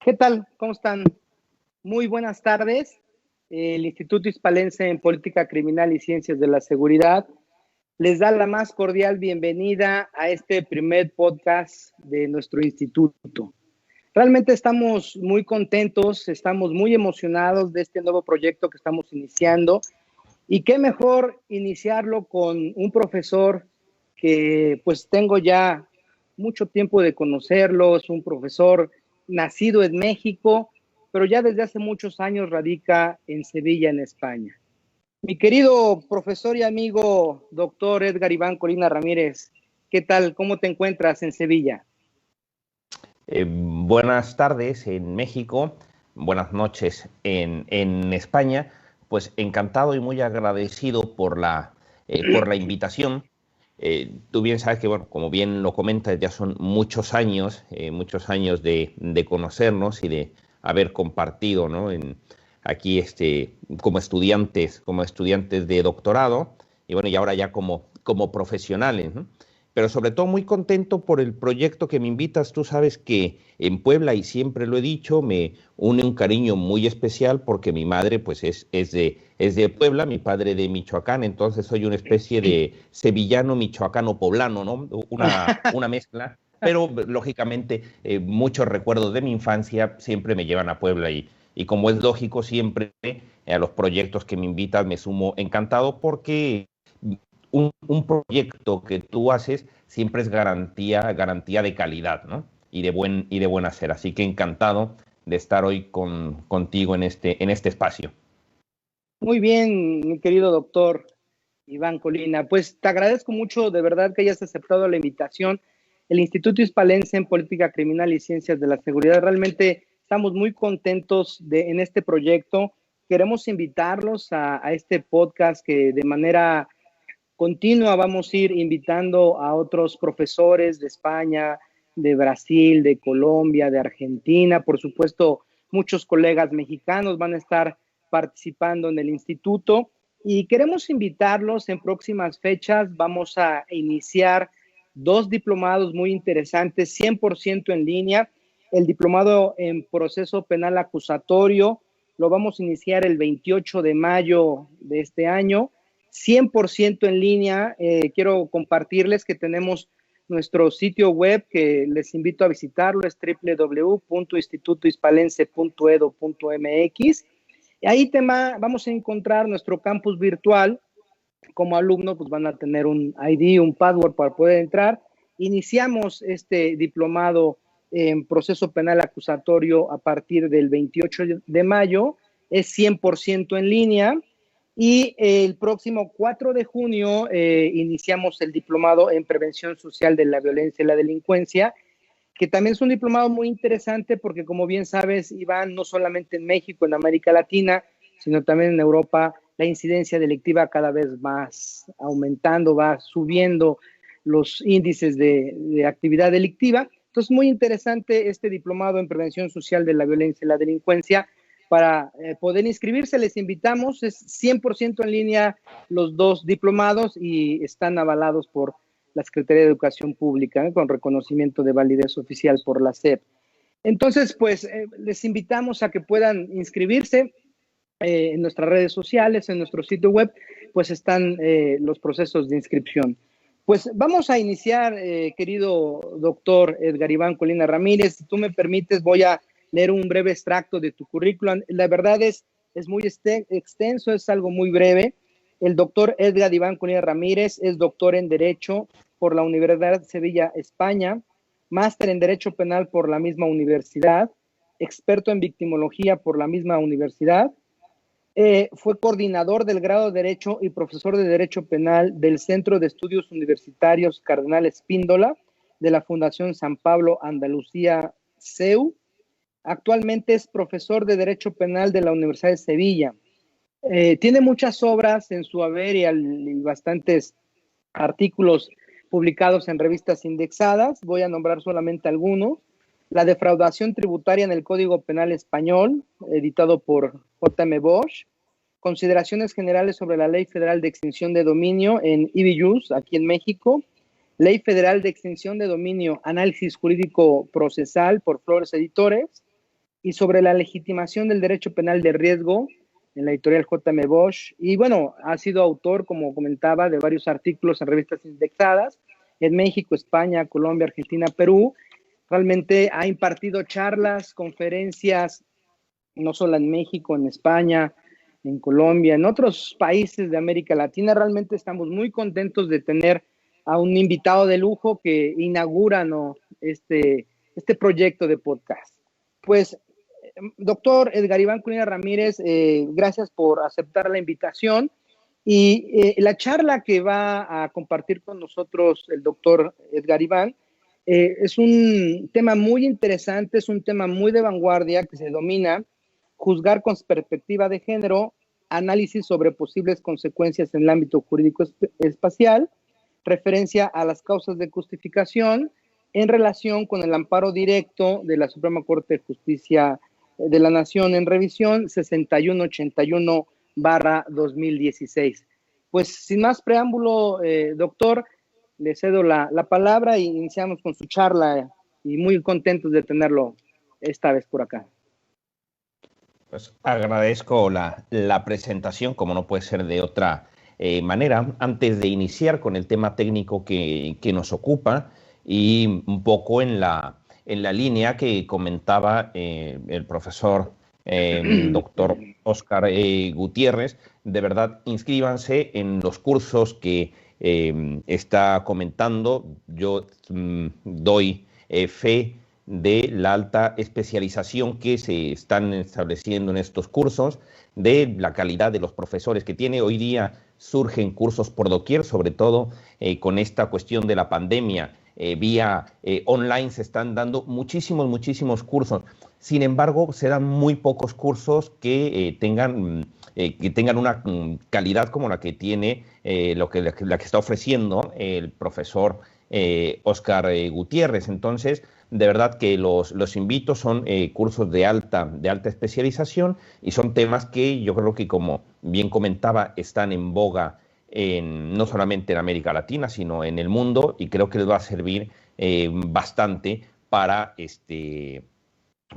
¿Qué tal? ¿Cómo están? Muy buenas tardes. El Instituto Hispalense en Política Criminal y Ciencias de la Seguridad les da la más cordial bienvenida a este primer podcast de nuestro instituto. Realmente estamos muy contentos, estamos muy emocionados de este nuevo proyecto que estamos iniciando y qué mejor iniciarlo con un profesor que pues tengo ya mucho tiempo de conocerlo, es un profesor nacido en México, pero ya desde hace muchos años radica en Sevilla, en España. Mi querido profesor y amigo, doctor Edgar Iván Colina Ramírez, ¿qué tal? ¿Cómo te encuentras en Sevilla? Buenas tardes en México, buenas noches en España. Pues encantado y muy agradecido por la invitación. Tú bien sabes que, bueno, como bien lo comentas, ya son muchos años de conocernos y de haber compartido, ¿no? Aquí como estudiantes de doctorado y bueno, y ahora ya como profesionales, ¿no? Pero sobre todo muy contento por el proyecto que me invitas. Tú sabes que en Puebla, y siempre lo he dicho, me une un cariño muy especial porque mi madre pues es de Puebla, mi padre de Michoacán, entonces soy una especie de sevillano, michoacano, poblano, ¿no? Una mezcla, pero lógicamente muchos recuerdos de mi infancia siempre me llevan a Puebla y como es lógico, siempre a los proyectos que me invitan me sumo encantado porque un proyecto que tú haces siempre es garantía de calidad, ¿no? Y de buen hacer. Así que encantado de estar hoy contigo en este espacio. Muy bien, mi querido doctor Iván Colina. Pues te agradezco mucho de verdad que hayas aceptado la invitación. El Instituto Hispalense en Política Criminal y Ciencias de la Seguridad, realmente estamos muy contentos en este proyecto. Queremos invitarlos a este podcast que de manera continua vamos a ir invitando a otros profesores de España, de Brasil, de Colombia, de Argentina. Por supuesto, muchos colegas mexicanos van a estar participando en el instituto y queremos invitarlos en próximas fechas. Vamos a iniciar 2 diplomados muy interesantes, 100% en línea. El diplomado en proceso penal acusatorio lo vamos a iniciar el 28 de mayo de este año, 100% en línea. Quiero compartirles que tenemos nuestro sitio web que les invito a visitarlo, es www.institutohispalense.edu.mx. Ahí vamos a encontrar nuestro campus virtual. Como alumno, pues van a tener un ID, un password para poder entrar. Iniciamos este diplomado en proceso penal acusatorio a partir del 28 de mayo. Es 100% en línea. Y el próximo 4 de junio iniciamos el diplomado en prevención social de la violencia y la delincuencia, que también es un diplomado muy interesante porque, como bien sabes, Iván, no solamente en México, en América Latina, sino también en Europa, la incidencia delictiva cada vez más aumentando, va subiendo los índices de actividad delictiva. Entonces, muy interesante este diplomado en prevención social de la violencia y la delincuencia. Para poder inscribirse, les invitamos, es 100% en línea los 2 diplomados y están avalados por la Secretaría de Educación Pública, con reconocimiento de validez oficial por la SEP. Entonces, pues, les invitamos a que puedan inscribirse en nuestras redes sociales, en nuestro sitio web, pues están los procesos de inscripción. Pues vamos a iniciar, querido doctor Edgar Iván Colina Ramírez. Si tú me permites, voy a leer un breve extracto de tu currículum. La verdad es muy extenso, es algo muy breve. El doctor Edgar Iván Colina Ramírez es doctor en Derecho por la Universidad de Sevilla, España, máster en Derecho Penal por la misma universidad, experto en victimología por la misma universidad. Fue coordinador del grado de Derecho y profesor de Derecho Penal del Centro de Estudios Universitarios Cardenal Espíndola de la Fundación San Pablo Andalucía CEU. Actualmente es profesor de Derecho Penal de la Universidad de Sevilla. Tiene muchas obras en su haber y bastantes artículos publicados en revistas indexadas. Voy a nombrar solamente algunos. La defraudación tributaria en el Código Penal Español, editado por J.M. Bosch. Consideraciones generales sobre la Ley Federal de Extinción de Dominio en IBIUS, aquí en México. Ley Federal de Extinción de Dominio, Análisis Jurídico Procesal por Flores Editores. y sobre la legitimación del derecho penal de riesgo en la editorial J.M. Bosch. Y bueno, ha sido autor, como comentaba, de varios artículos en revistas indexadas en México, España, Colombia, Argentina, Perú. Realmente ha impartido charlas, conferencias, no solo en México, en España, en Colombia, en otros países de América Latina. Realmente estamos muy contentos de tener a un invitado de lujo que inaugura, ¿no?, este proyecto de podcast. Pues, doctor Edgar Iván Cunha Ramírez, gracias por aceptar la invitación. Y la charla que va a compartir con nosotros el doctor Edgar Iván es un tema muy interesante, es un tema muy de vanguardia que se denomina juzgar con perspectiva de género, análisis sobre posibles consecuencias en el ámbito jurídico espacial, referencia a las causas de justificación en relación con el amparo directo de la Suprema Corte de Justicia de la Nación en revisión 6181/2016. Pues sin más preámbulo, doctor, le cedo la palabra y iniciamos con su charla y muy contentos de tenerlo esta vez por acá. Pues agradezco la presentación, como no puede ser de otra manera. Antes de iniciar con el tema técnico que nos ocupa y un poco en la línea que comentaba el profesor doctor Óscar Gutiérrez, de verdad inscríbanse en los cursos que está comentando. Yo doy fe de la alta especialización que se están estableciendo en estos cursos, de la calidad de los profesores que tiene. Hoy día surgen cursos por doquier, sobre todo con esta cuestión de la pandemia. Vía online se están dando muchísimos cursos. Sin embargo, se dan muy pocos cursos que tengan una calidad como la que tiene la que está ofreciendo el profesor Óscar Gutiérrez. Entonces, de verdad que los invito, son cursos de alta especialización y son temas que yo creo que, como bien comentaba, están en boga no solamente en América Latina, sino en el mundo, y creo que les va a servir bastante para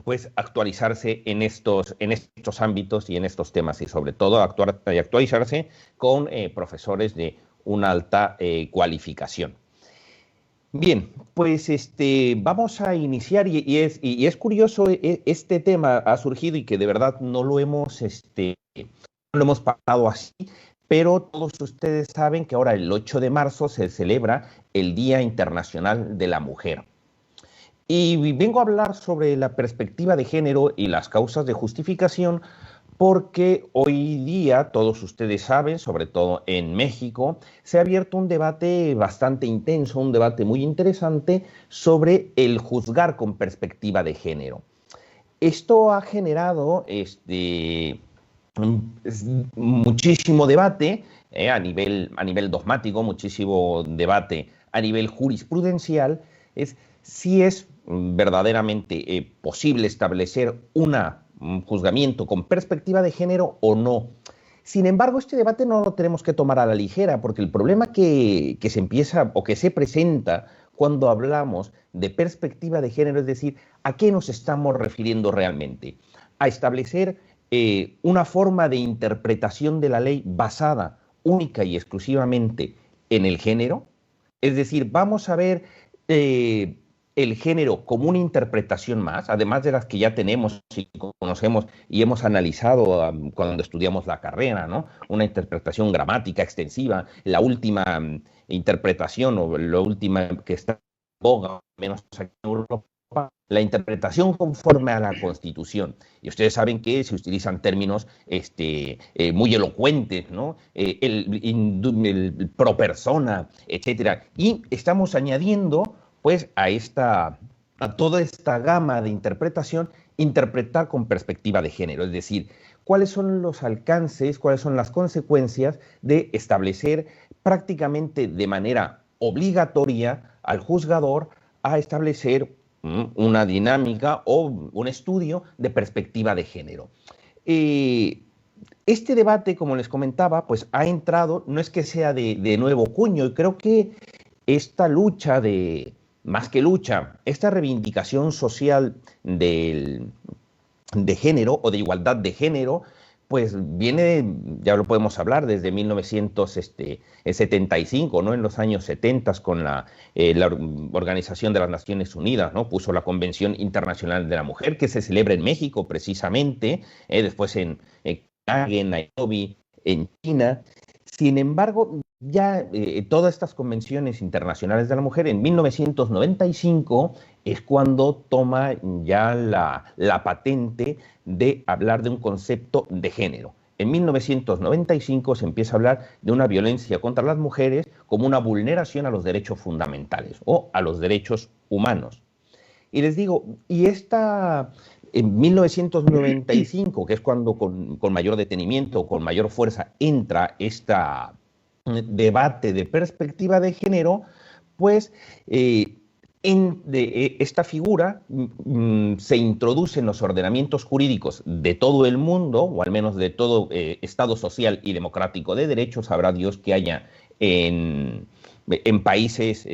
pues actualizarse en estos ámbitos y en estos temas, y sobre todo actualizarse con profesores de una alta cualificación. Bien, pues vamos a iniciar y es curioso, este tema ha surgido y que de verdad no lo hemos pasado así, pero todos ustedes saben que ahora el 8 de marzo se celebra el Día Internacional de la Mujer. Y vengo a hablar sobre la perspectiva de género y las causas de justificación, porque hoy día, todos ustedes saben, sobre todo en México, se ha abierto un debate bastante intenso, un debate muy interesante sobre el juzgar con perspectiva de género. Esto ha generado muchísimo debate a nivel dogmático, muchísimo debate a nivel jurisprudencial, si es verdaderamente posible establecer un juzgamiento con perspectiva de género o no. Sin embargo, este debate no lo tenemos que tomar a la ligera, porque el problema que se empieza o que se presenta cuando hablamos de perspectiva de género, es decir, ¿a qué nos estamos refiriendo realmente? A establecer una forma de interpretación de la ley basada única y exclusivamente en el género. Es decir, vamos a ver el género como una interpretación más, además de las que ya tenemos y conocemos y hemos analizado cuando estudiamos la carrera, ¿no? Una interpretación gramática extensiva, la última interpretación o la última que está en boga, menos aquí en Europa, la interpretación conforme a la Constitución. Y ustedes saben que se utilizan términos muy elocuentes, ¿no? El pro persona, etcétera. Y estamos añadiendo, pues, a toda esta gama de interpretación, interpretar con perspectiva de género, es decir, cuáles son los alcances, cuáles son las consecuencias de establecer prácticamente de manera obligatoria al juzgador a establecer una dinámica o un estudio de perspectiva de género. Este debate, como les comentaba, pues ha entrado, no es que sea de nuevo cuño, y creo que esta lucha más que lucha, esta reivindicación social del de género o de igualdad de género, pues viene, ya lo podemos hablar, desde 1975, ¿no? En los años 70 con la Organización de las Naciones Unidas, ¿no? Puso la Convención Internacional de la Mujer, que se celebra en México precisamente, después en Copenhague, en Nairobi, en China. Sin embargo, ya todas estas convenciones internacionales de la mujer, en 1995 es cuando toma ya la patente de hablar de un concepto de género. En 1995 se empieza a hablar de una violencia contra las mujeres como una vulneración a los derechos fundamentales o a los derechos humanos. Y les digo, y esta en 1995, que es cuando con mayor detenimiento, con mayor fuerza entra este debate de perspectiva de género, pues esta figura se introduce en los ordenamientos jurídicos de todo el mundo, o al menos de todo Estado social y democrático de derecho. Sabrá Dios que haya en países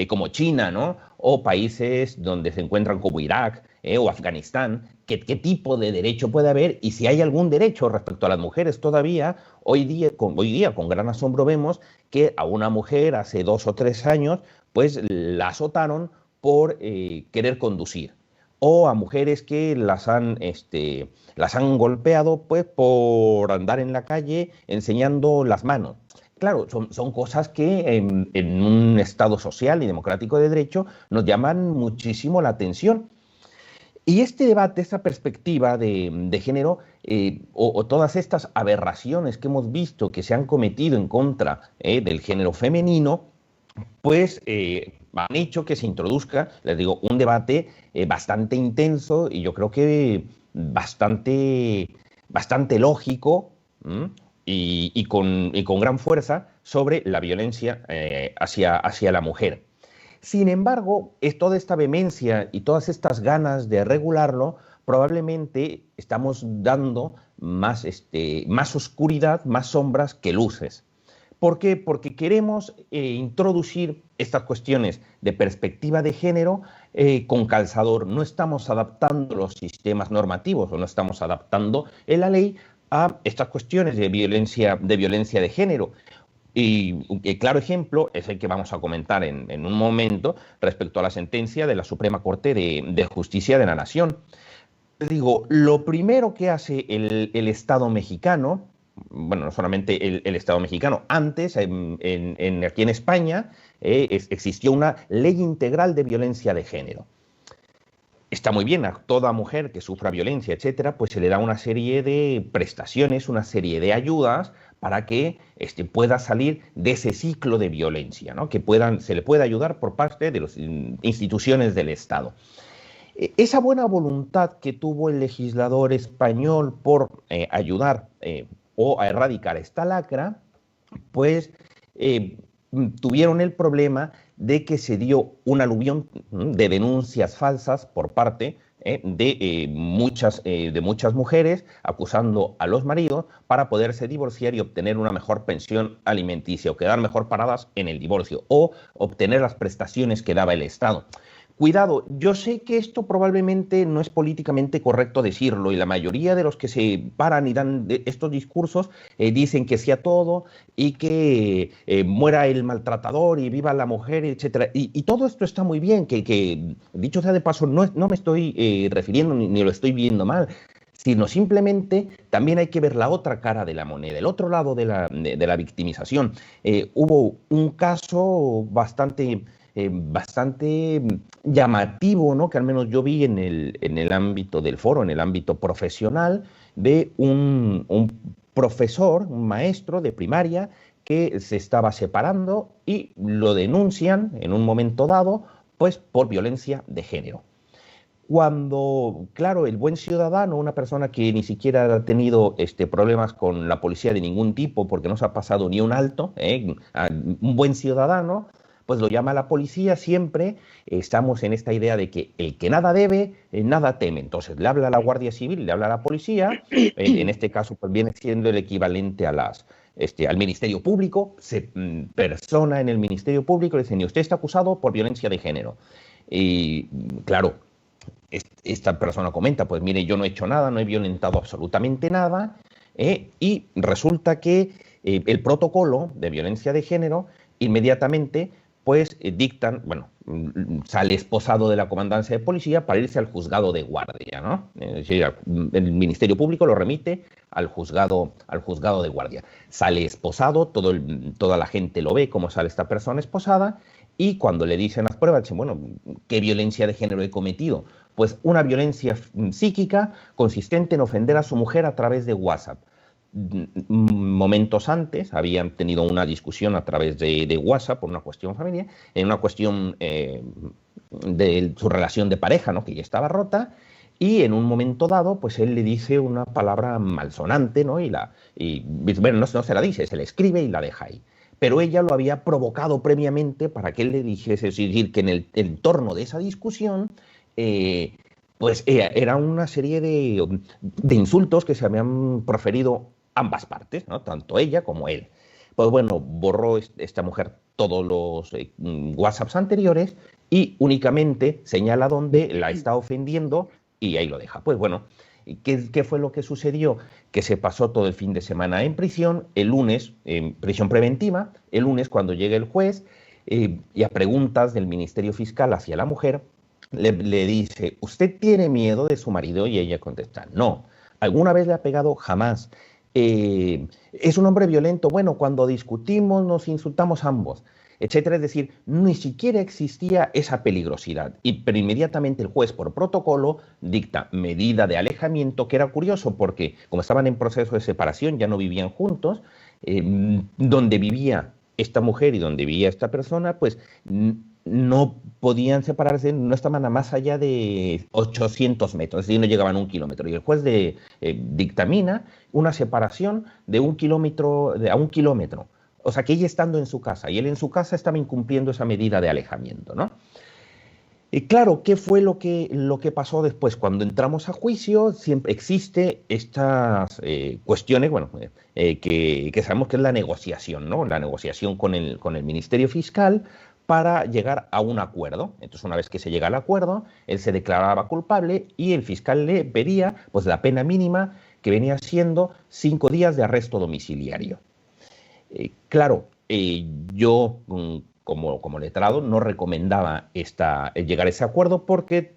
como China, ¿no? O países donde se encuentran como Irak o Afganistán, ¿qué tipo de derecho puede haber? Y si hay algún derecho respecto a las mujeres todavía, hoy día con gran asombro vemos que a una mujer hace 2 o 3 años, pues la azotaron por querer conducir. O a mujeres que las han golpeado pues por andar en la calle enseñando las manos. Claro, son cosas que en un Estado social y democrático de derecho nos llaman muchísimo la atención. Y este debate, esta perspectiva de género, o todas estas aberraciones que hemos visto que se han cometido en contra del género femenino, pues han hecho que se introduzca, les digo, un debate bastante intenso y yo creo que bastante lógico, y con gran fuerza sobre la violencia hacia la mujer. Sin embargo, toda esta vehemencia y todas estas ganas de regularlo, probablemente estamos dando más oscuridad, más sombras que luces. ¿Por qué? Porque queremos introducir estas cuestiones de perspectiva de género con calzador. No estamos adaptando los sistemas normativos o no estamos adaptando la ley a estas cuestiones de violencia de género. Y un claro ejemplo es el que vamos a comentar en un momento respecto a la sentencia de la Suprema Corte de Justicia de la Nación. Digo, lo primero que hace el Estado mexicano, bueno, no solamente el Estado mexicano, antes aquí en España existió una ley integral de violencia de género. Está muy bien, a toda mujer que sufra violencia, etcétera, pues se le da una serie de prestaciones, una serie de ayudas para que pueda salir de ese ciclo de violencia, ¿no? Se le pueda ayudar por parte de las instituciones del Estado. Esa buena voluntad que tuvo el legislador español por ayudar o a erradicar esta lacra, pues tuvieron el problema de que se dio un aluvión de denuncias falsas por parte de muchas mujeres acusando a los maridos para poderse divorciar y obtener una mejor pensión alimenticia o quedar mejor paradas en el divorcio o obtener las prestaciones que daba el Estado. Cuidado, yo sé que esto probablemente no es políticamente correcto decirlo y la mayoría de los que se paran y dan estos discursos dicen que sí a todo y que muera el maltratador y viva la mujer, etcétera. Y todo esto está muy bien, que dicho sea de paso, no me estoy refiriendo ni lo estoy viendo mal, sino simplemente también hay que ver la otra cara de la moneda, el otro lado de la victimización. Hubo un caso bastante llamativo, ¿no? Que al menos yo vi en el ámbito del foro, en el ámbito profesional, de un profesor, un maestro de primaria que se estaba separando y lo denuncian en un momento dado, pues por violencia de género. Cuando, claro, el buen ciudadano, una persona que ni siquiera ha tenido problemas con la policía de ningún tipo porque no se ha pasado ni un alto, un buen ciudadano, pues lo llama a la policía siempre. Estamos en esta idea de que el que nada debe, nada teme. Entonces le habla a la Guardia Civil, le habla a la policía, en este caso pues viene siendo el equivalente al Ministerio Público, se persona en el Ministerio Público y le dicen, y usted está acusado por violencia de género. Y claro, esta persona comenta, pues mire, yo no he hecho nada, no he violentado absolutamente nada, y resulta que el protocolo de violencia de género inmediatamente pues dictan, bueno, sale esposado de la comandancia de policía para irse al juzgado de guardia, ¿no? Es decir, el Ministerio Público lo remite al juzgado de guardia. Sale esposado, toda la gente lo ve cómo sale esta persona esposada, y cuando le dicen las pruebas, dicen, bueno, ¿qué violencia de género he cometido? Pues una violencia psíquica consistente en ofender a su mujer a través de WhatsApp. Momentos antes habían tenido una discusión a través de WhatsApp por una cuestión familiar, en una cuestión de su relación de pareja, ¿no? Que ya estaba rota, y en un momento dado, pues él le dice una palabra malsonante, ¿no? Bueno, no se la dice, se la escribe y la deja ahí. Pero ella lo había provocado previamente para que él le dijese, es decir, que en el entorno de esa discusión, era una serie de insultos que se habían proferido ambas partes, ¿no? Tanto ella como él. Pues bueno, borró esta mujer todos los WhatsApps anteriores y únicamente señala dónde la está ofendiendo y ahí lo deja. Pues bueno, ¿qué fue lo que sucedió? Que se pasó todo el fin de semana en prisión, el lunes en prisión preventiva, el lunes cuando llega el juez y a preguntas del Ministerio Fiscal hacia la mujer, le dice, ¿usted tiene miedo de su marido? Y ella contesta, no. ¿Alguna vez le ha pegado? Jamás. ¿Es un hombre violento? Bueno, cuando discutimos nos insultamos ambos, etcétera. Es decir, ni siquiera existía esa peligrosidad. Pero inmediatamente el juez, por protocolo, dicta medida de alejamiento, que era curioso porque como estaban en proceso de separación, ya no vivían juntos, donde vivía esta mujer y donde vivía esta persona, pues no podían separarse, no estaban a más allá de 800 metros, es decir, no llegaban a 1 kilómetro. Y el juez dictamina una separación de 1 kilómetro a 1 kilómetro. O sea, que ella estando en su casa y él en su casa estaba incumpliendo esa medida de alejamiento, ¿no? Y claro, ¿qué fue lo que pasó después? Cuando entramos a juicio, siempre existe estas cuestiones, bueno, que sabemos que es la negociación, ¿no? La negociación con el Ministerio Fiscal para llegar a un acuerdo. Entonces, una vez que se llega al acuerdo, él se declaraba culpable y el fiscal le pedía, pues, la pena mínima que venía siendo 5 días de arresto domiciliario. Claro, yo como letrado no recomendaba llegar a ese acuerdo porque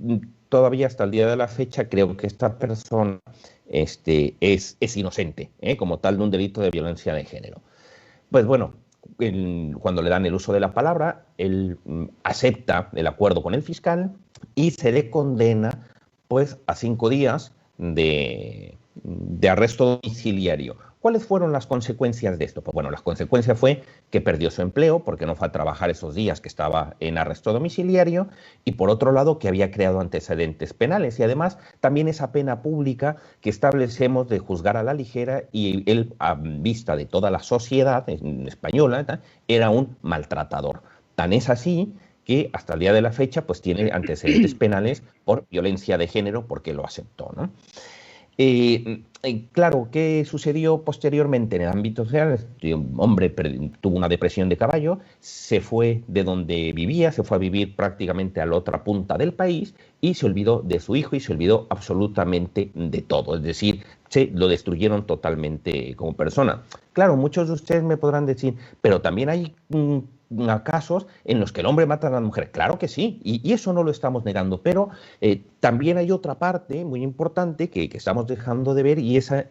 todavía hasta el día de la fecha creo que esta persona es inocente, como tal de un delito de violencia de género. Pues bueno, cuando le dan el uso de la palabra, él acepta el acuerdo con el fiscal y se le condena pues a 5 días de arresto domiciliario. ¿Cuáles fueron las consecuencias de esto? Pues bueno, las consecuencias fue que perdió su empleo porque no fue a trabajar esos días que estaba en arresto domiciliario y por otro lado que había creado antecedentes penales y además también esa pena pública que establecemos de juzgar a la ligera y él a vista de toda la sociedad española era un maltratador. Tan es así que hasta el día de la fecha pues tiene antecedentes penales por violencia de género porque lo aceptó, ¿no? Claro, ¿qué sucedió posteriormente en el ámbito social? Este hombre tuvo una depresión de caballo, se fue de donde vivía, se fue a vivir prácticamente a la otra punta del país y se olvidó de su hijo y se olvidó absolutamente de todo. Es decir, se lo destruyeron totalmente como persona. Claro, muchos de ustedes me podrán decir, pero también hay casos en los que el hombre mata a la mujer. Claro que sí, y eso no lo estamos negando, pero también hay otra parte muy importante que estamos dejando de ver y esa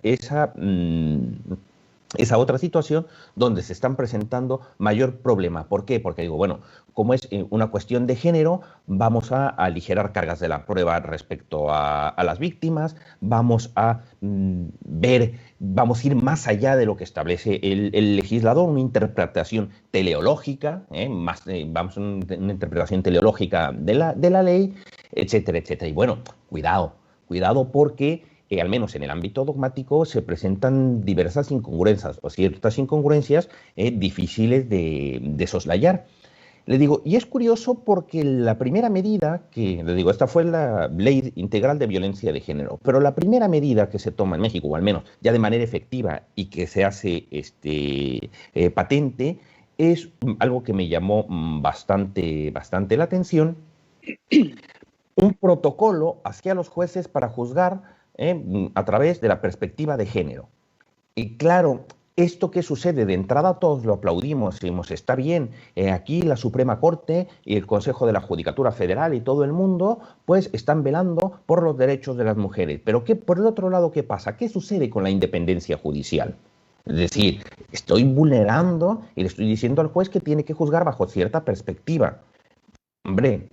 otra situación donde se están presentando mayor problema. ¿Por qué? Porque digo, bueno, como es una cuestión de género, vamos a aligerar cargas de la prueba respecto a las víctimas, vamos a vamos a ir más allá de lo que establece el legislador, una interpretación teleológica, vamos a una interpretación teleológica de la ley, etcétera, etcétera. Y bueno, cuidado porque al menos en el ámbito dogmático se presentan diversas incongruencias o ciertas incongruencias difíciles de soslayar. Le digo, y es curioso porque la primera medida le digo, esta fue la Ley Integral de Violencia de Género, pero la primera medida que se toma en México, o al menos ya de manera efectiva y que se hace patente, es algo que me llamó bastante la atención, un protocolo hacia los jueces para juzgar a través de la perspectiva de género. Y claro, esto que sucede de entrada todos lo aplaudimos, decimos, está bien, aquí la Suprema Corte y el Consejo de la Judicatura Federal y todo el mundo, pues están velando por los derechos de las mujeres. Pero ¿qué, por el otro lado, qué pasa? ¿Qué sucede con la independencia judicial? Es decir, estoy vulnerando y le estoy diciendo al juez que tiene que juzgar bajo cierta perspectiva. Hombre,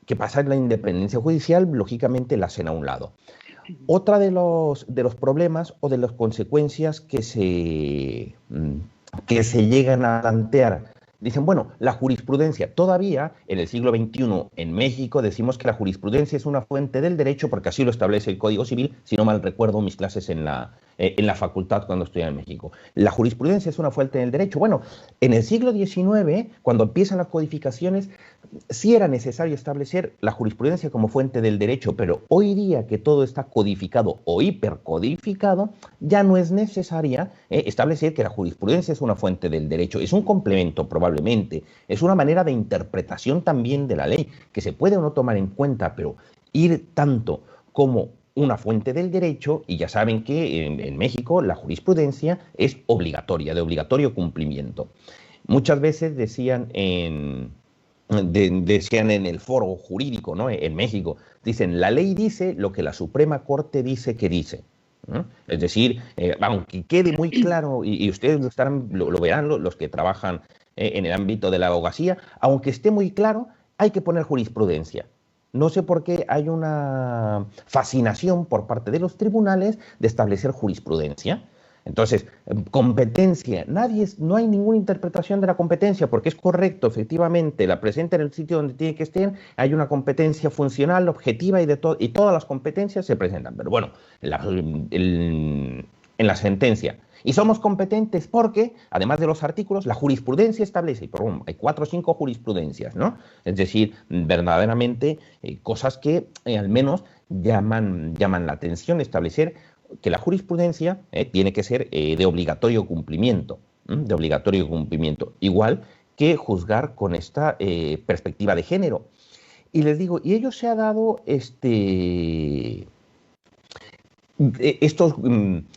¿qué pasa en la independencia judicial? Lógicamente la hacen a un lado. Otra de los problemas o de las consecuencias que se llegan a plantear, dicen, bueno, la jurisprudencia, todavía en el siglo XXI en México decimos que la jurisprudencia es una fuente del derecho porque así lo establece el Código Civil, si no mal recuerdo mis clases en la facultad cuando estudiaba en México. La jurisprudencia es una fuente del derecho. Bueno, en el siglo XIX, cuando empiezan las codificaciones, sí era necesario establecer la jurisprudencia como fuente del derecho, pero hoy día que todo está codificado o hipercodificado, ya no es necesaria establecer que la jurisprudencia es una fuente del derecho. Es un complemento probablemente, es una manera de interpretación también de la ley, que se puede o no tomar en cuenta, pero ir tanto como una fuente del derecho, y ya saben que en México la jurisprudencia es obligatoria, de obligatorio cumplimiento. Muchas veces decían en el foro jurídico, ¿no? En México, dicen, la ley dice lo que la Suprema Corte dice que dice. ¿No? Es decir, aunque quede muy claro, y ustedes lo verán los que trabajan en el ámbito de la abogacía, aunque esté muy claro, hay que poner jurisprudencia. No sé por qué hay una fascinación por parte de los tribunales de establecer jurisprudencia. Entonces, competencia, no hay ninguna interpretación de la competencia porque es correcto, efectivamente, la presenta en el sitio donde tiene que estar, hay una competencia funcional, objetiva y todas las competencias se presentan. Pero bueno, en la sentencia. Y somos competentes porque, además de los artículos, la jurisprudencia establece, y por hay 4 o 5 jurisprudencias, ¿no? Es decir, verdaderamente cosas que al menos llaman la atención, establecer que la jurisprudencia tiene que ser de obligatorio cumplimiento, de obligatorio cumplimiento, igual que juzgar con esta perspectiva de género. Y les digo, y ello se ha dado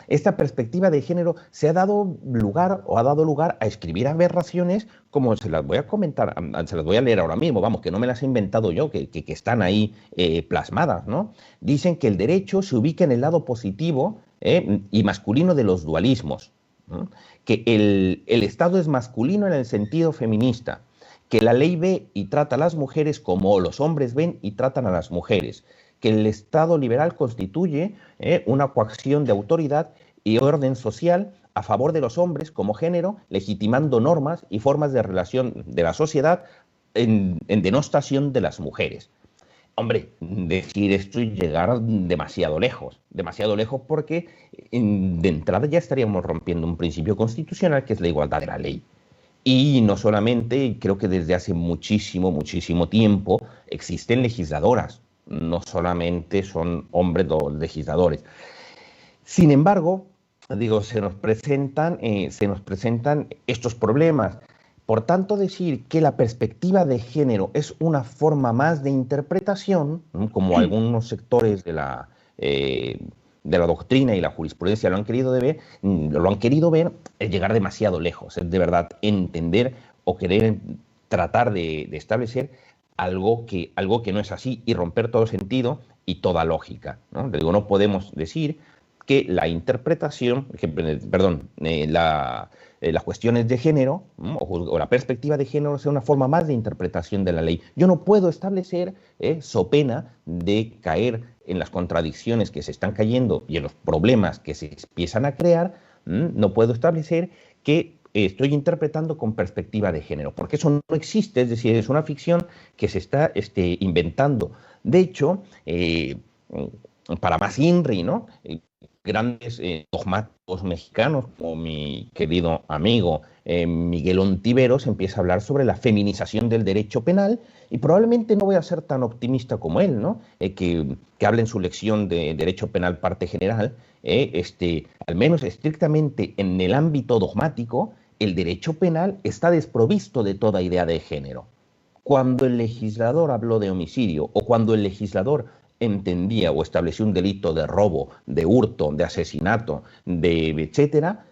esta perspectiva de género se ha dado lugar o ha dado lugar a escribir aberraciones como se las voy a comentar, se las voy a leer ahora mismo, vamos, que no me las he inventado yo, que están ahí plasmadas, ¿no? Dicen que el derecho se ubica en el lado positivo y masculino de los dualismos, ¿no? Que el Estado es masculino en el sentido feminista, que la ley ve y trata a las mujeres como los hombres ven y tratan a las mujeres, que el Estado liberal constituye una coacción de autoridad y orden social a favor de los hombres como género, legitimando normas y formas de relación de la sociedad en denostación de las mujeres. Hombre, decir esto y llegar demasiado lejos porque de entrada ya estaríamos rompiendo un principio constitucional que es la igualdad de la ley. Y no solamente, creo que desde hace muchísimo, muchísimo tiempo existen legisladoras, no solamente son hombres los legisladores. Sin embargo, digo, se nos presentan estos problemas. Por tanto, decir que la perspectiva de género es una forma más de interpretación, ¿no? Como algunos sectores de la doctrina y la jurisprudencia lo han querido ver, es llegar demasiado lejos, es de verdad entender o querer tratar de establecer algo que no es así y romper todo sentido y toda lógica, ¿no? Digo, no podemos decir que la interpretación, las cuestiones de género o la perspectiva de género sea una forma más de interpretación de la ley. Yo no puedo establecer, so pena de caer en las contradicciones que se están cayendo y en los problemas que se empiezan a crear, no puedo establecer que estoy interpretando con perspectiva de género, porque eso no existe, es decir, es una ficción que se está inventando. De hecho, para más INRI, ¿no? Grandes dogmáticos mexicanos, como mi querido amigo Miguel Ontiveros, empieza a hablar sobre la feminización del derecho penal, y probablemente no voy a ser tan optimista como él, ¿no? Que habla en su lección de Derecho Penal Parte General, al menos estrictamente en el ámbito dogmático, el derecho penal está desprovisto de toda idea de género. Cuando el legislador habló de homicidio o cuando el legislador entendía o estableció un delito de robo, de hurto, de asesinato, de etcétera,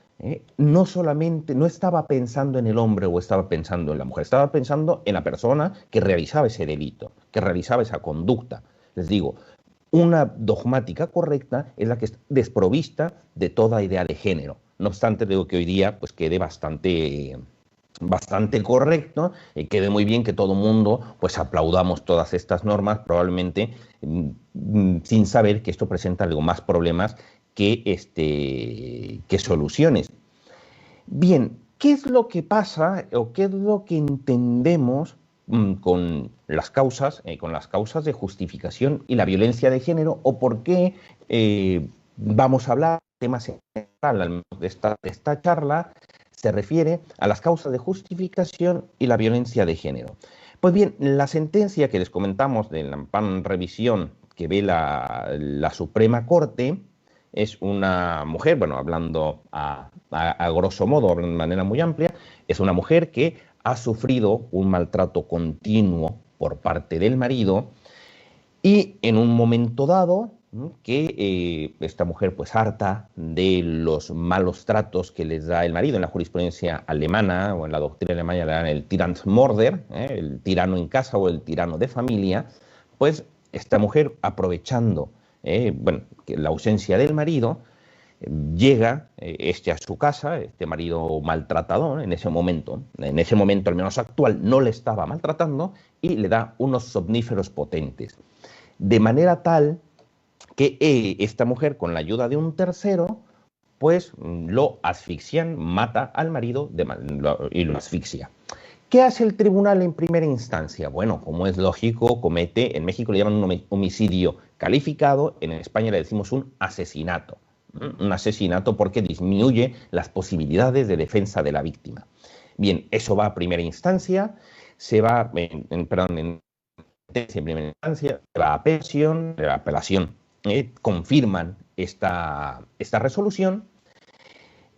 no solamente no estaba pensando en el hombre o estaba pensando en la mujer, estaba pensando en la persona que realizaba ese delito, que realizaba esa conducta. Les digo, una dogmática correcta es la que es desprovista de toda idea de género. No obstante, digo que hoy día pues quede bastante correcto y quede muy bien que todo mundo pues aplaudamos todas estas normas, probablemente sin saber que esto presenta algo más problemas que soluciones. Bien, ¿qué es lo que pasa o qué es lo que entendemos con las causas de justificación y la violencia de género, o por qué vamos a hablar de temas central de esta charla se refiere a las causas de justificación y la violencia de género? Pues bien, la sentencia que les comentamos de la amparo revisión que ve la Suprema Corte es una mujer, bueno, hablando a grosso modo, hablando de manera muy amplia, es una mujer que ha sufrido un maltrato continuo por parte del marido y en un momento dado que esta mujer pues harta de los malos tratos que les da el marido. En la jurisprudencia alemana o en la doctrina alemana le dan el Tyrannsmörder, el tirano en casa o el tirano de familia, pues esta mujer aprovechando la ausencia del marido, llega a su casa, este marido maltratador en ese momento al menos actual, no le estaba maltratando y le da unos somníferos potentes. De manera tal que esta mujer, con la ayuda de un tercero, pues lo asfixian, mata al marido y lo asfixia. ¿Qué hace el tribunal en primera instancia? Bueno, como es lógico, en México le llaman un homicidio calificado, en España le decimos un asesinato. Un asesinato porque disminuye las posibilidades de defensa de la víctima. Bien, eso va a primera instancia, se va, en primera instancia, se va a apelación, confirman esta resolución.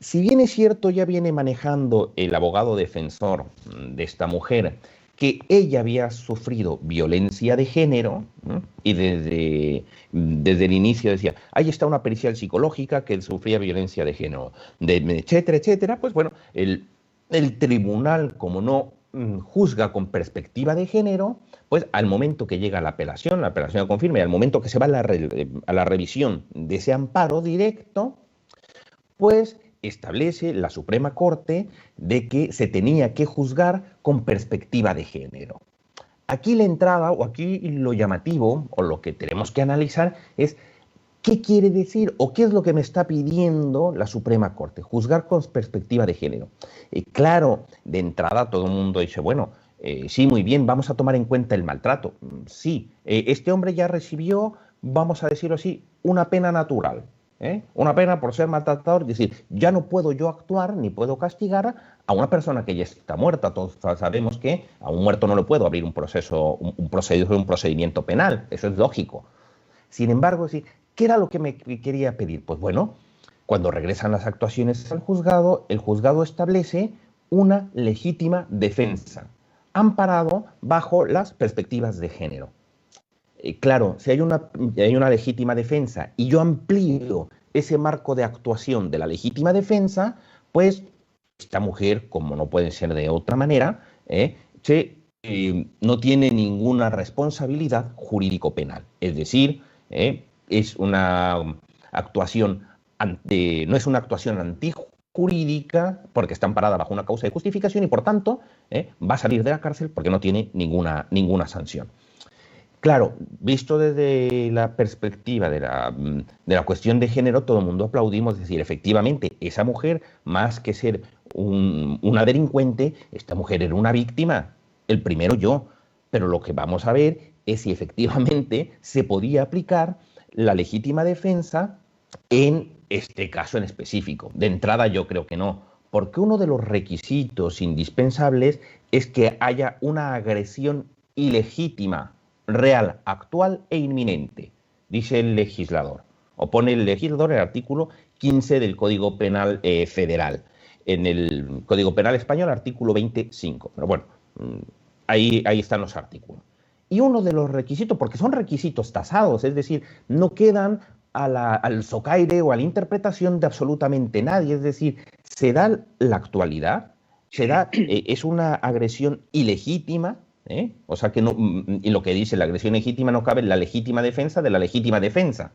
Si bien es cierto, ya viene manejando el abogado defensor de esta mujer que ella había sufrido violencia de género, ¿no? Y desde el inicio decía, ahí está una pericial psicológica que sufría violencia de género, etcétera, etcétera, pues bueno, el tribunal, como no juzga con perspectiva de género, pues al momento que llega la apelación confirma, y al momento que se va a la revisión de ese amparo directo, pues establece la Suprema Corte de que se tenía que juzgar con perspectiva de género. Aquí la entrada, o aquí lo llamativo, o lo que tenemos que analizar es qué quiere decir o qué es lo que me está pidiendo la Suprema Corte, juzgar con perspectiva de género. Claro, de entrada todo el mundo dice, bueno, sí, muy bien, vamos a tomar en cuenta el maltrato. Sí, este hombre ya recibió, vamos a decirlo así, una pena natural. Una pena por ser maltratador, es decir, ya no puedo yo actuar ni puedo castigar a una persona que ya está muerta. Todos sabemos que a un muerto no le puedo abrir un procedimiento penal, eso es lógico. Sin embargo, sí, ¿qué era lo que me quería pedir? Pues bueno, cuando regresan las actuaciones al juzgado, el juzgado establece una legítima defensa, amparado bajo las perspectivas de género. Claro, si hay una legítima defensa y yo amplío ese marco de actuación de la legítima defensa, pues esta mujer, como no puede ser de otra manera, no tiene ninguna responsabilidad jurídico-penal. Es decir, es una actuación no es una actuación antijurídica porque está amparada bajo una causa de justificación y, por tanto, va a salir de la cárcel porque no tiene ninguna sanción. Claro, visto desde la perspectiva de la cuestión de género, todo el mundo aplaudimos, es decir, efectivamente, esa mujer, más que ser una delincuente, esta mujer era una víctima, el primero yo, pero lo que vamos a ver es si efectivamente se podía aplicar la legítima defensa en este caso en específico. De entrada yo creo que no, porque uno de los requisitos indispensables es que haya una agresión ilegítima, real, actual e inminente, dice el legislador, o pone el legislador el artículo 15 del Código Penal Federal. En el Código Penal Español, artículo 25. Pero bueno, ahí están los artículos. Y uno de los requisitos, porque son requisitos tasados, es decir, no quedan al socaire o a la interpretación de absolutamente nadie, es decir, se da la actualidad, es una agresión ilegítima, o sea que no, y lo que dice la agresión legítima no cabe en la legítima defensa de la legítima defensa.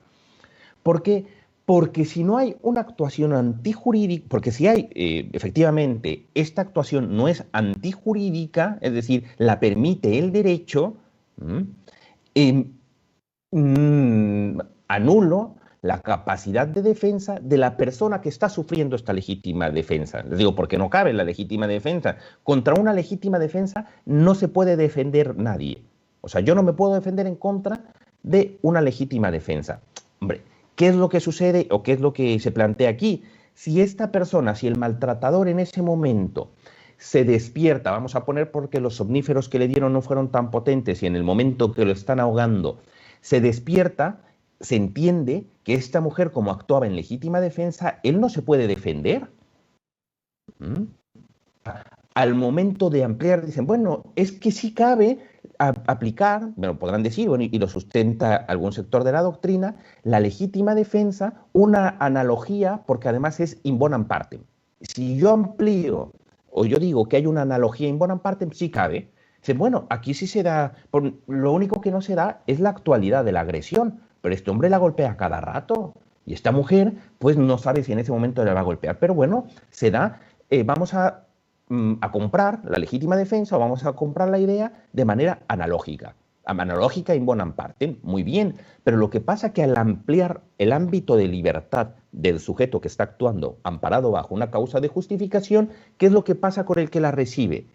¿Por qué? Porque si no hay una actuación antijurídica, porque si hay, efectivamente, esta actuación no es antijurídica, es decir, la permite el derecho, anulo la capacidad de defensa de la persona que está sufriendo esta legítima defensa. Les digo, porque no cabe la legítima defensa. Contra una legítima defensa no se puede defender nadie. O sea, yo no me puedo defender en contra de una legítima defensa. Hombre, ¿qué es lo que sucede o qué es lo que se plantea aquí? Si esta persona, si el maltratador en ese momento se despierta, vamos a poner porque los somníferos que le dieron no fueron tan potentes y en el momento que lo están ahogando, se despierta, se entiende que esta mujer, como actuaba en legítima defensa, él no se puede defender. Al momento de ampliar, dicen, bueno, es que sí cabe aplicar, me lo podrán decir, bueno, y lo sustenta algún sector de la doctrina, la legítima defensa, una analogía, porque además es in bonam partem. Si yo amplío, o yo digo que hay una analogía in bonam partem, sí cabe. Dicen, bueno, aquí sí se da, lo único que no se da es la actualidad de la agresión, pero este hombre la golpea cada rato, y esta mujer, pues no sabe si en ese momento le va a golpear, pero bueno, se da, vamos a comprar la legítima defensa o vamos a comprar la idea de manera analógica. Analógica in bonam partem, muy bien, pero lo que pasa es que al ampliar el ámbito de libertad del sujeto que está actuando amparado bajo una causa de justificación, ¿qué es lo que pasa con el que la recibe?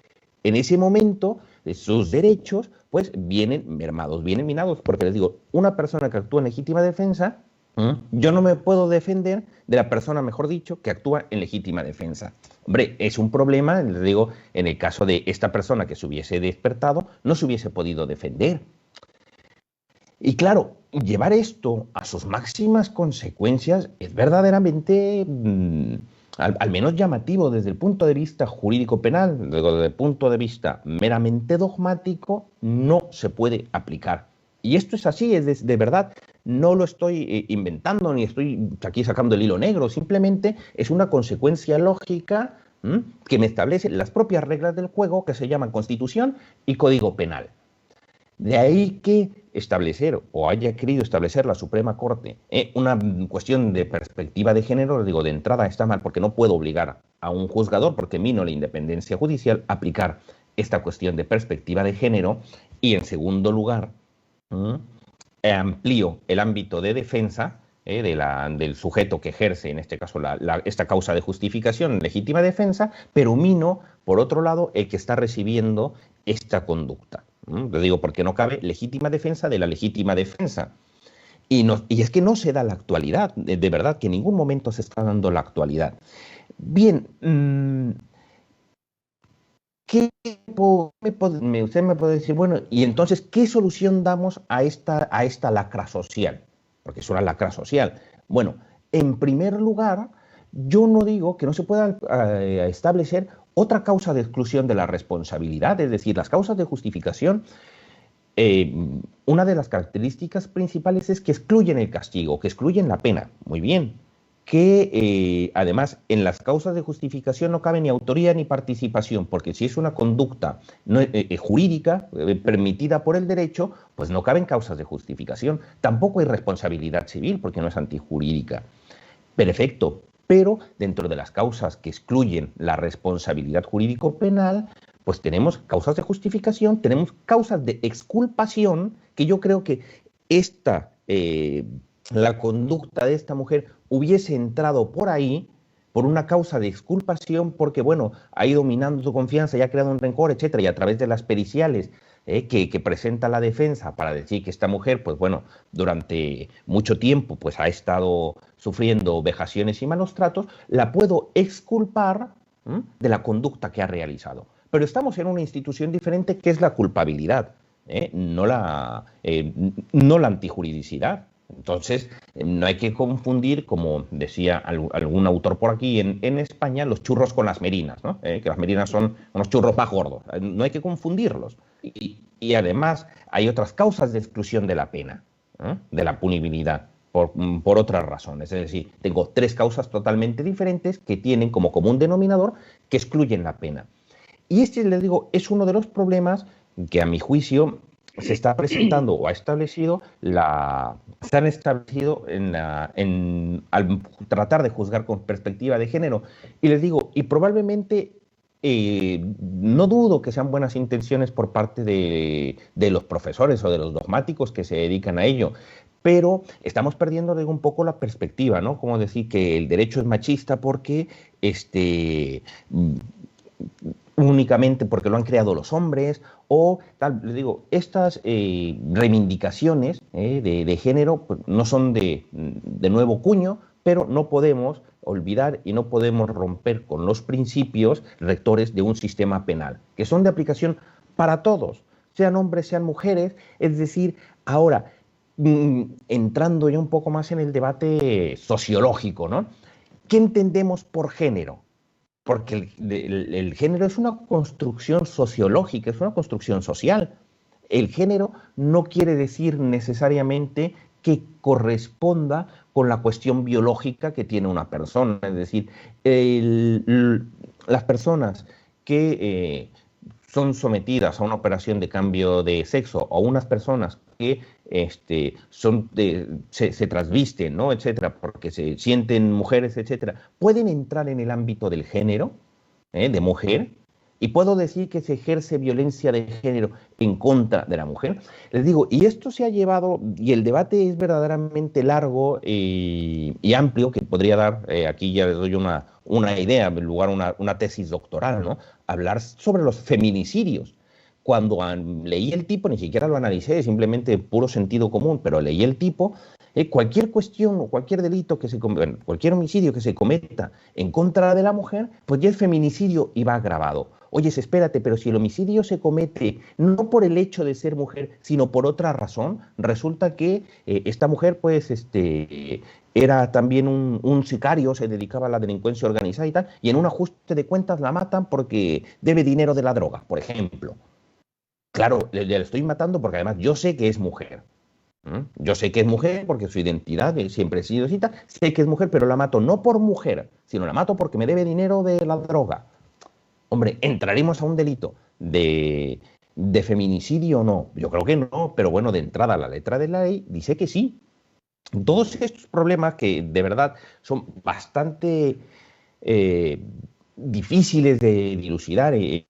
En ese momento, sus derechos pues vienen mermados, vienen minados, porque les digo, una persona que actúa en legítima defensa, yo no me puedo defender de la persona, mejor dicho, que actúa en legítima defensa. Hombre, es un problema, les digo, en el caso de esta persona que se hubiese despertado, no se hubiese podido defender. Y claro, llevar esto a sus máximas consecuencias es verdaderamente, al menos llamativo desde el punto de vista jurídico penal, desde el punto de vista meramente dogmático, no se puede aplicar. Y esto es así, es de verdad, no lo estoy inventando ni estoy aquí sacando el hilo negro, simplemente es una consecuencia lógica que me establece las propias reglas del juego que se llaman Constitución y Código Penal. De ahí que establecer o haya querido establecer la Suprema Corte una cuestión de perspectiva de género, digo, de entrada está mal porque no puedo obligar a un juzgador, porque mino la independencia judicial, a aplicar esta cuestión de perspectiva de género. Y en segundo lugar, amplío el ámbito de defensa del sujeto que ejerce, en este caso, esta causa de justificación, legítima defensa, pero mino, por otro lado, el que está recibiendo esta conducta. Lo digo porque no cabe legítima defensa de la legítima defensa. Y es que no se da la actualidad, de verdad, que en ningún momento se está dando la actualidad. Bien, usted me puede decir, bueno, y entonces, ¿qué solución damos a esta lacra social? Porque es una lacra social. Bueno, en primer lugar, yo no digo que no se pueda establecer otra causa de exclusión de la responsabilidad, es decir, las causas de justificación, una de las características principales es que excluyen el castigo, que excluyen la pena. Muy bien. Que además en las causas de justificación no cabe ni autoría ni participación, porque si es una conducta jurídica permitida por el derecho, pues no caben causas de justificación. Tampoco hay responsabilidad civil, porque no es antijurídica. Perfecto, pero dentro de las causas que excluyen la responsabilidad jurídico-penal, pues tenemos causas de justificación, tenemos causas de exculpación, que yo creo que la conducta de esta mujer hubiese entrado por ahí, por una causa de exculpación, porque, bueno, ha ido minando su confianza y ha creado un rencor, etcétera, y a través de las periciales que presenta la defensa para decir que esta mujer, pues bueno, durante mucho tiempo pues ha estado sufriendo vejaciones y malos tratos, la puedo exculpar de la conducta que ha realizado. Pero estamos en una institución diferente que es la culpabilidad, no la antijuridicidad. Entonces, no hay que confundir, como decía algún autor por aquí, en España, los churros con las merinas, ¿no? Que las merinas son unos churros más gordos. No hay que confundirlos. Y además, hay otras causas de exclusión de la pena, ¿eh? De la punibilidad, por otras razones. Es decir, tengo tres causas totalmente diferentes que tienen como común denominador que excluyen la pena. Y este, les digo, es uno de los problemas que, a mi juicio, se está presentando o se han establecido al tratar de juzgar con perspectiva de género. Y les digo, y probablemente no dudo que sean buenas intenciones por parte de los profesores o de los dogmáticos que se dedican a ello, pero estamos perdiendo un poco la perspectiva, ¿no? Como decir que el derecho es machista porque únicamente porque lo han creado los hombres, o tal. Les digo, estas reivindicaciones de género pues, no son de nuevo cuño, pero no podemos olvidar y no podemos romper con los principios rectores de un sistema penal, que son de aplicación para todos, sean hombres, sean mujeres. Es decir, ahora, entrando ya un poco más en el debate sociológico, ¿no? ¿Qué entendemos por género? Porque el género es una construcción sociológica, es una construcción social. El género no quiere decir necesariamente que corresponda con la cuestión biológica que tiene una persona. Es decir, las personas que son sometidas a una operación de cambio de sexo, o unas personas que se trasvisten, ¿no? Etcétera, porque se sienten mujeres, etcétera, pueden entrar en el ámbito del género, de mujer, y puedo decir que se ejerce violencia de género en contra de la mujer. Les digo, y esto se ha llevado, y el debate es verdaderamente largo y amplio, que podría dar, aquí ya les doy una idea, en lugar una tesis doctoral, ¿no? Hablar sobre los feminicidios. Cuando leí el tipo, ni siquiera lo analicé, simplemente puro sentido común, pero leí el tipo, cualquier cuestión o cualquier delito cualquier homicidio que se cometa en contra de la mujer, pues ya es feminicidio y va agravado. Oye, espérate, pero si el homicidio se comete no por el hecho de ser mujer, sino por otra razón, resulta que esta mujer, pues, era también un sicario, se dedicaba a la delincuencia organizada y tal, y en un ajuste de cuentas la matan porque debe dinero de la droga, por ejemplo. Claro, le estoy matando porque además yo sé que es mujer. Yo sé que es mujer porque su identidad siempre ha sido así, sé que es mujer, pero la mato no por mujer, sino la mato porque me debe dinero de la droga. Hombre, ¿entraremos a un delito de feminicidio o no? Yo creo que no, pero bueno, de entrada la letra de la ley dice que sí. Todos estos problemas que de verdad son bastante difíciles de dilucidar en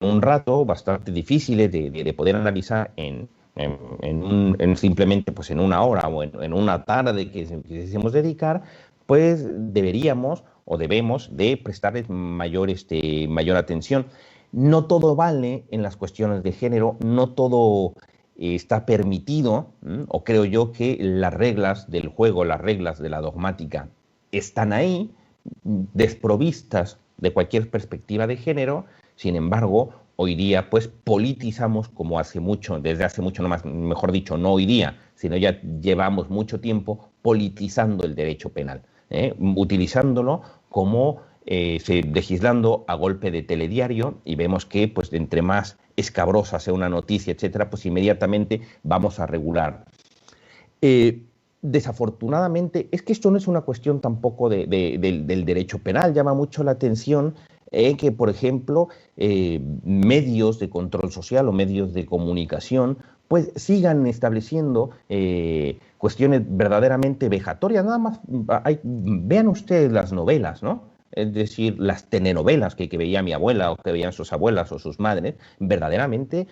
un rato, bastante difíciles de poder analizar simplemente pues en una hora o en una tarde que quisiésemos dedicar, pues deberíamos o debemos de prestarles mayor atención. No todo vale en las cuestiones de género, no todo está permitido, o creo yo que las reglas del juego, las reglas de la dogmática están ahí, desprovistas de cualquier perspectiva de género. Sin embargo, hoy día pues politizamos como desde hace mucho, mejor dicho, no hoy día, sino ya llevamos mucho tiempo politizando el derecho penal, utilizándolo como legislando a golpe de telediario, y vemos que pues entre más escabrosa sea una noticia, etcétera, pues inmediatamente vamos a regular. Desafortunadamente, es que esto no es una cuestión tampoco del derecho penal. Llama mucho la atención que, por ejemplo, medios de control social o medios de comunicación pues sigan estableciendo cuestiones verdaderamente vejatorias. Nada más, vean ustedes las novelas, ¿no? Es decir, las telenovelas que veía mi abuela o que veían sus abuelas o sus madres, verdaderamente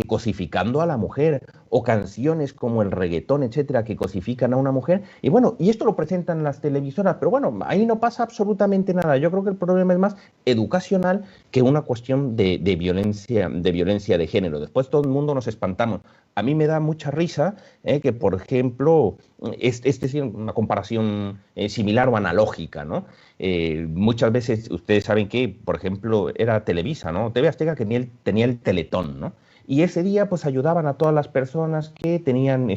cosificando a la mujer, o canciones como el reggaetón, etcétera, que cosifican a una mujer. Y bueno, y esto lo presentan las televisoras, pero bueno, ahí no pasa absolutamente nada. Yo creo que el problema es más educacional que una cuestión de violencia de género. Después todo el mundo nos espantamos. A mí me da mucha risa que, por ejemplo, es una comparación similar o analógica, ¿no? Muchas veces ustedes saben que, por ejemplo, era Televisa, ¿no? TV Azteca que tenía el Teletón, ¿no? y ese día pues ayudaban a todas las personas que tenían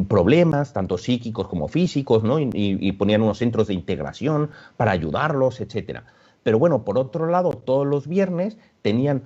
problemas, tanto psíquicos como físicos, ¿no? Y ponían unos centros de integración para ayudarlos, etcétera. Pero bueno, por otro lado, todos los viernes tenían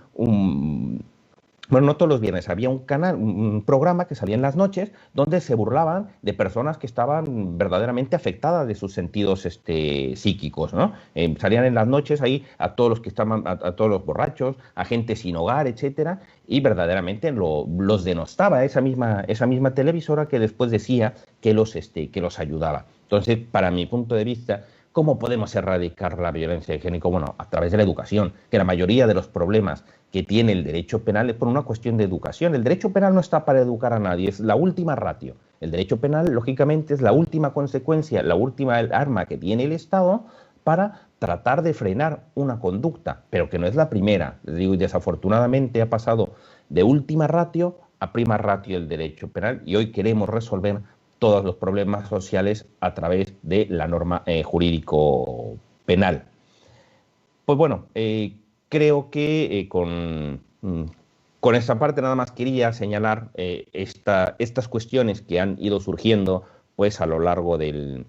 bueno, no todos los viernes, había un canal, un programa que salía en las noches donde se burlaban de personas que estaban verdaderamente afectadas de sus sentidos psíquicos, ¿no? Salían en las noches ahí a todos los que estaban, a todos los borrachos, a gente sin hogar, etcétera, y verdaderamente los denostaba esa misma televisora que después decía que los ayudaba. Entonces, para mi punto de vista, ¿cómo podemos erradicar la violencia de género? Bueno, a través de la educación, que la mayoría de los problemas que tiene el derecho penal es por una cuestión de educación. El derecho penal no está para educar a nadie, es la última ratio. El derecho penal, lógicamente, es la última consecuencia, la última arma que tiene el Estado para tratar de frenar una conducta, pero que no es la primera. Les digo, desafortunadamente ha pasado de última ratio a prima ratio el derecho penal y hoy queremos resolver todos los problemas sociales a través de la norma jurídico penal. Pues bueno, creo que con esta parte nada más quería señalar estas cuestiones que han ido surgiendo pues a lo largo del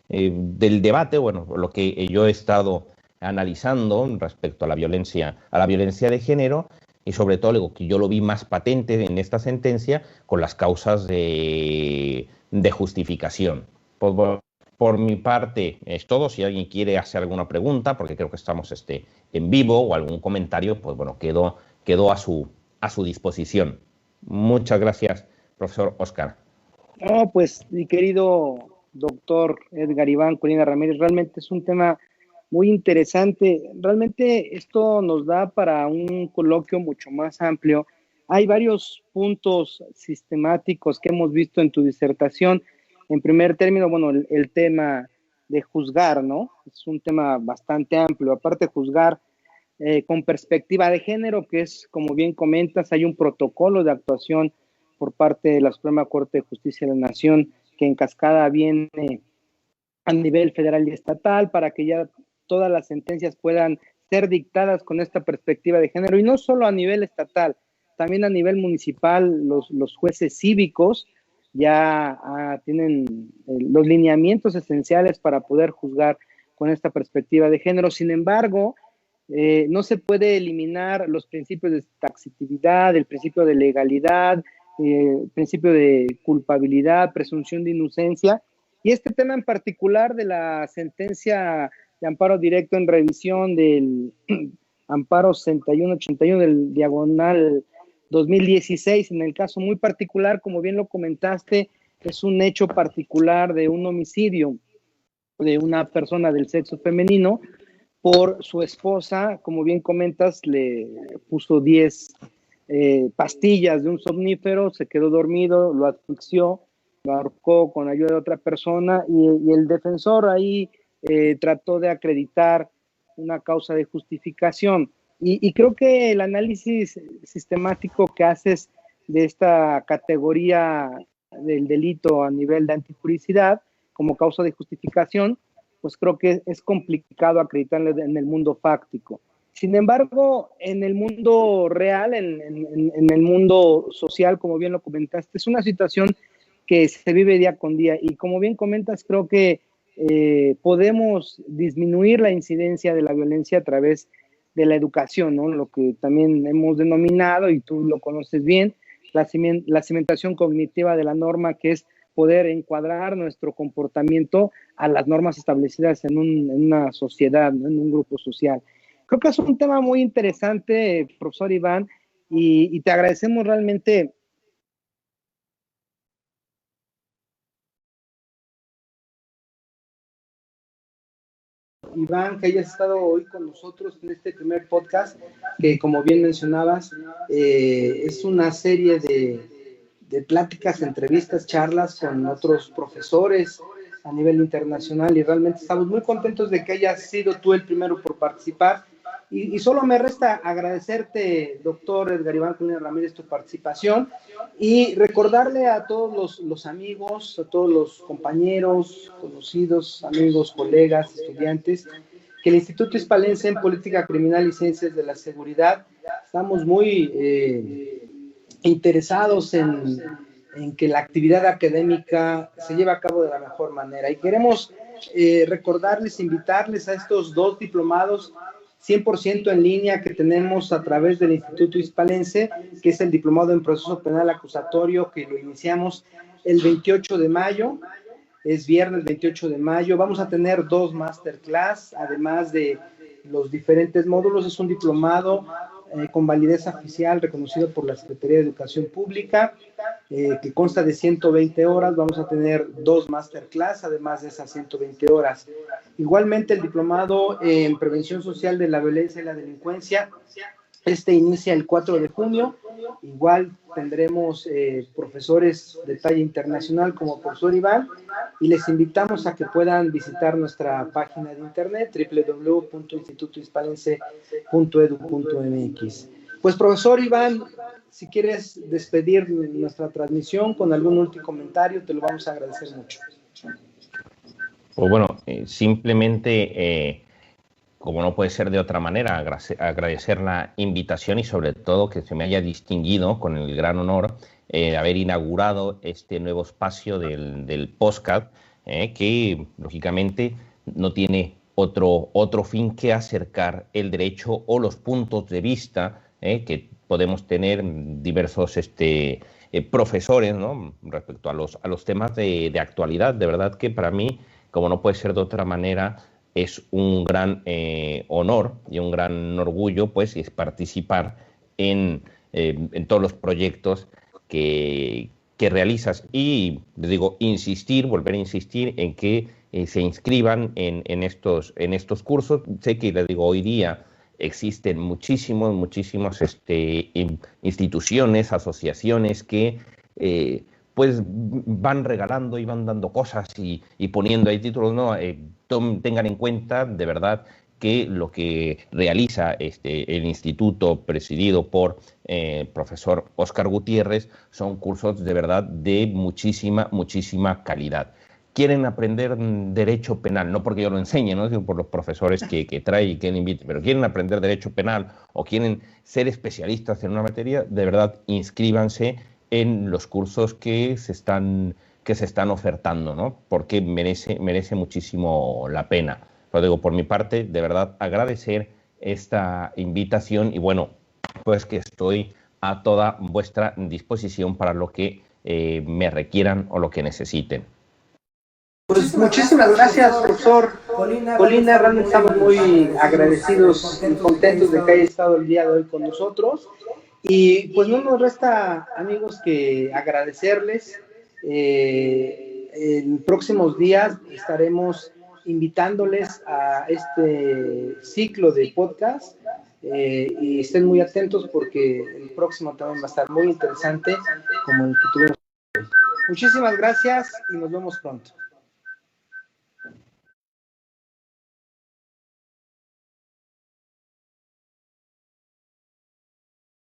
debate, bueno, lo que yo he estado analizando respecto a la violencia de género y sobre todo algo que yo lo vi más patente en esta sentencia con las causas de justificación. Por mi parte es todo. Si alguien quiere hacer alguna pregunta, porque creo que estamos en vivo, o algún comentario, pues bueno, quedó a su disposición. Muchas gracias, profesor Óscar. No, pues mi querido doctor Edgar Iván Colina Ramírez, realmente es un tema muy interesante. Realmente esto nos da para un coloquio mucho más amplio. Hay varios puntos sistemáticos que hemos visto en tu disertación. En primer término, bueno, el tema de juzgar, ¿no? Es un tema bastante amplio. Aparte de juzgar con perspectiva de género, que es, como bien comentas, hay un protocolo de actuación por parte de la Suprema Corte de Justicia de la Nación que en cascada viene a nivel federal y estatal para que ya todas las sentencias puedan ser dictadas con esta perspectiva de género, y no solo a nivel estatal, también a nivel municipal. Los jueces cívicos ya tienen los lineamientos esenciales para poder juzgar con esta perspectiva de género. Sin embargo, no se puede eliminar los principios de taxatividad, el principio de legalidad, el principio de culpabilidad, presunción de inocencia, y este tema en particular de la sentencia de amparo directo en revisión del amparo 6181 del diagonal 2016, en el caso muy particular, como bien lo comentaste, es un hecho particular de un homicidio de una persona del sexo femenino por su esposa. Como bien comentas, le puso 10 pastillas de un somnífero, se quedó dormido, lo asfixió, lo ahorcó con ayuda de otra persona, y el defensor ahí trató de acreditar una causa de justificación. Y creo que el análisis sistemático que haces de esta categoría del delito a nivel de antijuricidad como causa de justificación, pues creo que es complicado acreditarlo en el mundo fáctico. Sin embargo, en el mundo real, en el mundo social, como bien lo comentaste, es una situación que se vive día con día, y como bien comentas, creo que podemos disminuir la incidencia de la violencia a través de la educación, ¿no? Lo que también hemos denominado, y tú lo conoces bien, la cimentación cognitiva de la norma, que es poder encuadrar nuestro comportamiento a las normas establecidas en una sociedad, ¿no? En un grupo social. Creo que es un tema muy interesante, profesor Iván, y te agradecemos realmente. Iván, que hayas estado hoy con nosotros en este primer podcast, que como bien mencionabas, es una serie de pláticas, entrevistas, charlas con otros profesores a nivel internacional, y realmente estamos muy contentos de que hayas sido tú el primero por participar. Y solo me resta agradecerte, doctor Edgar Iván Colina Ramírez, tu participación, y recordarle a todos los amigos, a todos los compañeros, conocidos, amigos, colegas, estudiantes, que el Instituto Hispalense en Política Criminal y Ciencias de la Seguridad estamos muy interesados en que la actividad académica se lleve a cabo de la mejor manera. Y queremos recordarles, invitarles a estos 2 diplomados 100% en línea que tenemos a través del Instituto Hispalense, que es el Diplomado en Proceso Penal Acusatorio, que lo iniciamos el 28 de mayo, es viernes 28 de mayo. Vamos a tener 2 masterclass, además de los diferentes módulos. Es un diplomado con validez oficial reconocido por la Secretaría de Educación Pública, que consta de 120 horas. Vamos a tener 2 masterclass, además de esas 120 horas. Igualmente, el diplomado en Prevención Social de la Violencia y la Delincuencia, inicia el 4 de junio. Igual tendremos profesores de talla internacional como el profesor Iván, y les invitamos a que puedan visitar nuestra página de internet www.institutohispalense.edu.mx. Pues, profesor Iván, si quieres despedir nuestra transmisión con algún último comentario, te lo vamos a agradecer mucho. Pues bueno, simplemente, como no puede ser de otra manera, agradecer la invitación y sobre todo que se me haya distinguido con el gran honor de haber inaugurado este nuevo espacio del podcast, que lógicamente no tiene otro fin que acercar el derecho o los puntos de vista que podemos tener diversos profesores, ¿no?, respecto a los temas de actualidad. De verdad que para mí, como no puede ser de otra manera, es un gran honor y un gran orgullo, pues, es participar en todos los proyectos que realizas. Y les digo, volver a insistir en que se inscriban en estos cursos. Sé que, les digo, hoy día existen muchísimas instituciones, asociaciones que pues van regalando y van dando cosas y poniendo ahí títulos, ¿no? Tengan en cuenta de verdad que lo que realiza el instituto presidido por profesor Óscar Gutiérrez son cursos de verdad de muchísima calidad. Quieren aprender derecho penal, no porque yo lo enseñe, ¿no?, sino por los profesores que trae y que le invite, pero quieren aprender derecho penal o quieren ser especialistas en una materia, de verdad inscríbanse en los cursos que se están ofertando, ¿no?, porque merece muchísimo la pena. Lo digo por mi parte, de verdad agradecer esta invitación y bueno, pues que estoy a toda vuestra disposición para lo que me requieran o lo que necesiten. Pues muchísimas gracias, profesor Colina. Realmente estamos muy agradecidos y contentos de que haya estado el día de hoy con nosotros. Y pues no nos resta, amigos, que agradecerles. En próximos días estaremos invitándoles a este ciclo de podcast, y estén muy atentos porque el próximo también va a estar muy interesante como el que tuvimos hoy. Muchísimas gracias y nos vemos pronto.